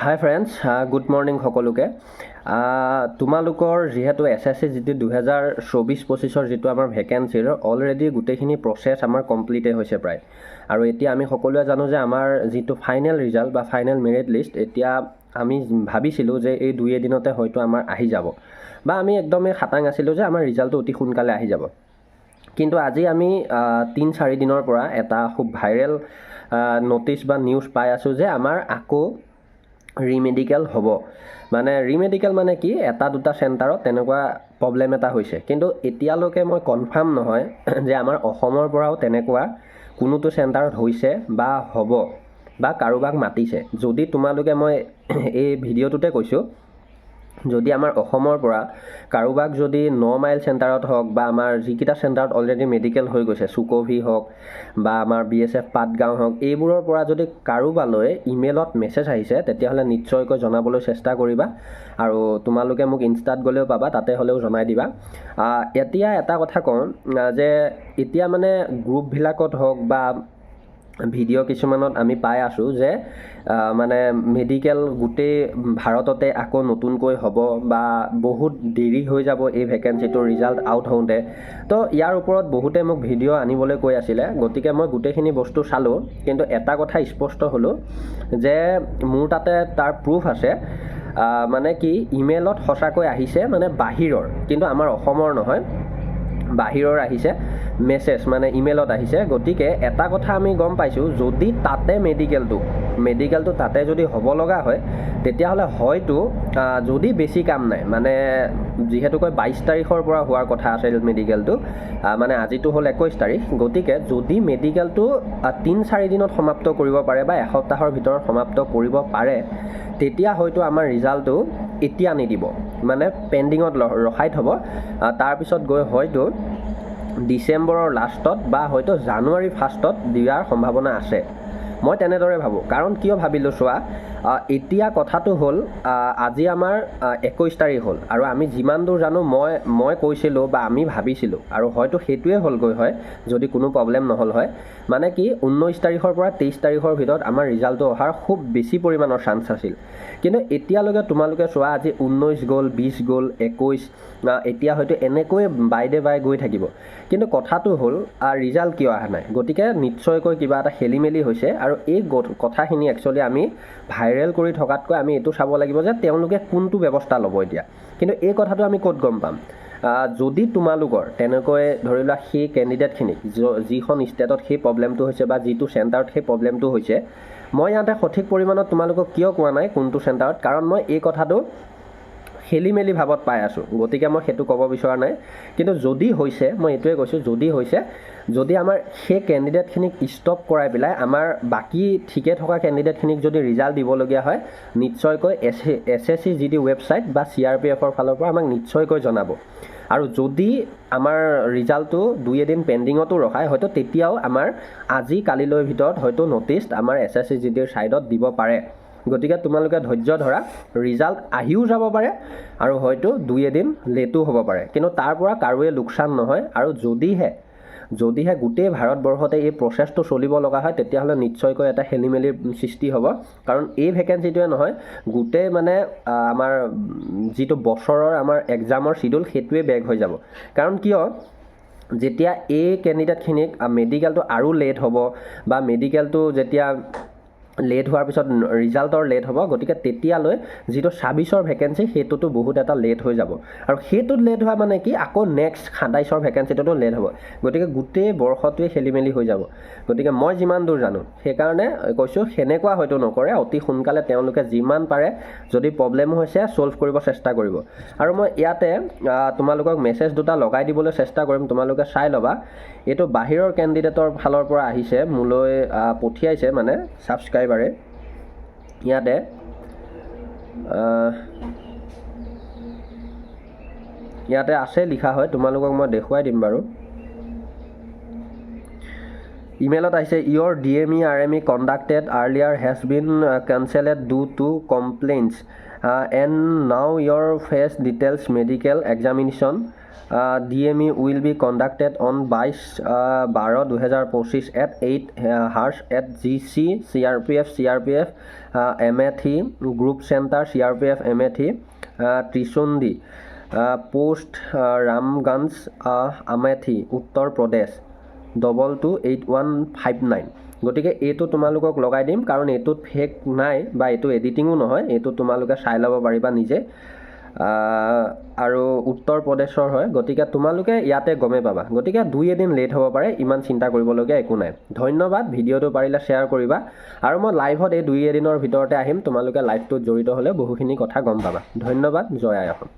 হাই friends, good morning সকলোকে। তোমালোকৰ যিহেতু SSC যিটো 2024-25 যিটো আমাৰ ভেকেঞ্চিৰ অলৰেডি গোটেইখিনি প্ৰচেছ আমাৰ কমপ্লিটেই হৈছে প্ৰায়। আৰু এতিয়া আমি সকলোৱে জানো যে আমাৰ যিটো ফাইনেল ৰিজাল্ট বা ফাইনেল মেৰিট লিষ্ট এতিয়া আমি ভাবিছিলোঁ যে এই 2 এদিনতে হয়তো আমাৰ আহি যাব, বা আমি একদমেই খাটাং আছিলোঁ যে আমাৰ ৰিজাল্টটো অতি সোনকালে আহি যাব। কিন্তু আজি আমি 3-4 দিনৰ পৰা এটা খুব ভাইৰেল ন'টিছ বা নিউজ পাই আছোঁ যে আমাৰ আকৌ ৰিমেডিকেল হ'ব। মানে ৰিমেডিকেল মানে কি, এটা দুটা চেণ্টাৰত তেনেকুৱা প্ৰব্লেম এটা হৈছে, কিন্তু এতিয়ালৈকে মই কনফাৰ্ম নহয় যে আমাৰ অসমৰ পৰাও তেনেকুৱা কোনোটো চেণ্টাৰত হৈছে বা হ'ব বা কাৰোবাক মাতিছে। যদি তোমালোকে, মই এই ভিডিঅ'টোতে কৈছোঁ, যদি আমাৰ অসমৰ পৰা কাৰোবাক যদি 9 মাইল চেণ্টাৰত হওক বা আমাৰ যিকেইটা চেণ্টাৰত অলৰেডি মেডিকেল হৈ গৈছে, চুকভি হওক বা আমাৰ BSF পাটগাঁও হওক, এইবোৰৰ পৰা যদি কাৰোবালৈ ইমেইলত মেছেজ আহিছে তেতিয়াহ'লে নিশ্চয়কৈ জনাবলৈ চেষ্টা কৰিবা। আৰু তোমালোকে মোক ইনষ্টাত গ'লেও পাবা, তাতে হ'লেও জনাই দিবা। এতিয়া এটা কথা কওঁ যে এতিয়া মানে গ্ৰুপবিলাকত হওক বা ভিডিঅ' কিছুমানত আমি পাই আছোঁ যে মানে মেডিকেল গোটেই ভাৰততে আকৌ নতুনকৈ হ'ব বা বহুত দেৰি হৈ যাব এই ভেকেঞ্চিটোৰ ৰিজাল্ট আউট হওঁতে। তো ইয়াৰ ওপৰত বহুতে মোক ভিডিঅ' আনিবলৈ কৈ আছিলে, গতিকে মই গোটেইখিনি বস্তু চালোঁ। কিন্তু এটা কথা স্পষ্ট হ'লোঁ যে মোৰ তাতে তাৰ প্ৰুফ আছে। মানে কি, ইমেইলত সঁচাকৈ আহিছে, মানে বাহিৰৰ, কিন্তু আমাৰ অসমৰ নহয়, বাহিৰৰ আহিছে মেছেজ, মানে ইমেইলত আহিছে। গতিকে এটা কথা আমি গম পাইছোঁ, যদি তাতে মেডিকেলটো তাতে যদি হ'ব লগা হয় তেতিয়াহ'লে হয়তো যদি বেছি কাম নাই, মানে যিহেতুকৈ 22 তাৰিখৰ পৰা হোৱাৰ কথা আছিল মেডিকেলটো, মানে আজিতো হ'ল 21 তাৰিখ। গতিকে যদি মেডিকেলটো 3-4 দিনত সমাপ্ত কৰিব পাৰে বা এসপ্তাহৰ ভিতৰত সমাপ্ত কৰিব পাৰে, তেতিয়া হয়তো আমাৰ ৰিজাল্টটো এতিয়া নিদিব, মানে পেণ্ডিঙত ৰখাই থ'ব। তাৰপিছত গৈ হয়তো ডিচেম্বৰৰ লাষ্টত বা হয়তো জানুৱাৰী ফাৰ্ষ্টত দিয়াৰ সম্ভাৱনা আছে। মই তেনেদৰে ভাবোঁ। কাৰণ কিয় ভাবিলোঁ চোৱা, এতিয়া কথাটো হ'ল আজি আমাৰ 21 তাৰিখ হ'ল, আৰু আমি যিমান দূৰ জানো, মই কৈছিলোঁ বা আমি ভাবিছিলোঁ, আৰু হয়তো সেইটোৱে হ'লগৈ হয় যদি কোনো প্ৰব্লেম নহ'ল হয়, মানে কি 19 তাৰিখৰ পৰা 23 তাৰিখৰ ভিতৰত আমাৰ ৰিজাল্টটো অহাৰ খুব বেছি পৰিমাণৰ চান্স আছিল। কিন্তু এতিয়ালৈকে তোমালোকে চোৱা, আজি 19 গ'ল, 20 গ'ল, 21, এতিয়া হয়তো এনেকৈ বাই গৈ থাকিব। কিন্তু কথাটো হ'ল ৰিজাল্ট কিয় অহা নাই? গতিকে নিশ্চয়কৈ কিবা এটা খেলি মেলি হৈছে। আৰু এই কথাখিনি একচুৱেলি আমি ভাইৰেল কৰি থকাতকৈ আমি এইটো চাব লাগিব যে তেওঁলোকে কোনটো ব্যৱস্থা ল'ব এতিয়া। কিন্তু এই কথাটো আমি ক'ত গম পাম? যদি তোমালোকৰ তেনেকৈ ধৰি লোৱা সেই কেণ্ডিডেটখিনিক যিখন ষ্টেটত সেই প্ৰব্লেমটো হৈছে বা যিটো চেণ্টাৰত সেই প্ৰব্লেমটো হৈছে, মই ইয়াতে সঠিক পৰিমাণত তোমালোকক কিয় কোৱা নাই কোনটো চেণ্টাৰত, কাৰণ মই এই কথাটো খেলি মেলি ভাৱত পাই আছোঁ। গতিকে মই সেইটো ক'ব বিচৰা নাই। কিন্তু যদি হৈছে, মই এইটোৱে কৈছোঁ, যদি আমাৰ সেই কেণ্ডিডেটখিনিক ষ্টপ কৰাই পেলাই আমাৰ বাকী ঠিকে থকা কেণ্ডিডেটখিনিক যদি ৰিজাল্ট দিবলগীয়া হয়, নিশ্চয়কৈ SSC যিটো ৱেবছাইট বা CRPFৰ ফালৰ পৰা আমাক নিশ্চয়কৈ জনাব। আৰু যদি আমাৰ ৰিজাল্টটো 2 এদিন পেণ্ডিঙতো ৰখায়, হয়তো তেতিয়াও আমাৰ আজি কালিলৈৰ ভিতৰত হয়তো ন'টিছ আমাৰ SSC GDৰ ছাইডত দিব পাৰে। গতিকে তোমালোকে ধৈৰ্য ধৰা, ৰিজাল্ট আহিও যাব পাৰে আৰু হয়তো 2 এদিন লেটো হ'ব পাৰে, কিন্তু তাৰ পৰা কাৰোৱে লোকচান নহয়। আৰু যদিহে গোটেই ভাৰতবৰ্ষতে এই প্ৰচেছটো চলিব লগা হয়, তেতিয়াহ'লে নিশ্চয়কৈ এটা খেলি মেলিৰ সৃষ্টি হ'ব। কাৰণ এই ভেকেঞ্চিটোৱে নহয়, গোটেই মানে আমাৰ যিটো বছৰৰ আমাৰ এক্সামৰ চিডিউল, সেইটোৱে বেক হৈ যাব। কাৰণ কিয়, যেতিয়া এই কেণ্ডিডেটখিনিক মেডিকেলটো আৰু লেট হ'ব বা মেডিকেলটো যেতিয়া লেট হোৱাৰ পিছত ৰিজাল্টৰ লেট হ'ব, গতিকে তেতিয়ালৈ যিটো 26ৰ ভেকেঞ্চি সেইটোতো বহুত এটা লেট হৈ যাব। আৰু সেইটোত লেট হোৱা মানে কি, আকৌ নেক্সট 27ৰ ভেকেঞ্চিটোতো লেট হ'ব। গতিকে গোটেই বৰ্ষটোৱে খেলি মেলি হৈ যাব। গতিকে মই যিমান দূৰ জানো, সেইকাৰণে কৈছোঁ, সেনেকুৱা হয়তো নকৰে, অতি সোনকালে তেওঁলোকে যিমান পাৰে, যদি প্ৰব্লেম হৈছে ছ'ল্ভ কৰিব চেষ্টা কৰিব। আৰু মই ইয়াতে তোমালোকক মেছেজ দুটা লগাই দিবলৈ চেষ্টা কৰিম, তোমালোকে চাই ল'বা। এইটো বাহিৰৰ কেণ্ডিডেটৰ ফালৰ পৰা আহিছে, মোলৈ পঠিয়াইছে মানে ছাবস্ক্ৰাইবাৰে। ইয়াতে আছে লিখা হয়, তোমালোকক মই দেখুৱাই দিম বাৰু। ইমেইলত আহিছে, ইয়ৰ DME RME conducted earlier has been cancelled due to complaints and now your face details medical examination DME will be conducted on 22/12/2025 at 8 hours at GC CRPF Amethi Group Center CRPF Amethi Trisundi Post Ramganj Amethi Uttar Pradesh 228159 গতিকে এইটো তোমালোকক লগাই দিম কাৰণ এইটোত fake নাই বা এইটো এডিটিঙো নহয় এইটো তোমালোকে চাই ল'ব পাৰিবা নিজে আৰু উত্তৰ প্ৰদেশৰ হয় গতিকে তোমালোকে ইয়াতে গমে পাবা গতিকে 2 এদিন লেট হ'ব পাৰে ইমান চিন্তা কৰিবলগীয়া একো নাই ধন্যবাদ ভিডিঅ'টো পাৰিলে শ্বেয়াৰ কৰিবা আৰু মই লাইভত এই 2 এদিনৰ ভিতৰতে আহিম তোমালোকে লাইভটোত জড়িত হ'লে বহুখিনি কথা গম পাবা ধন্যবাদ জয় আই অসম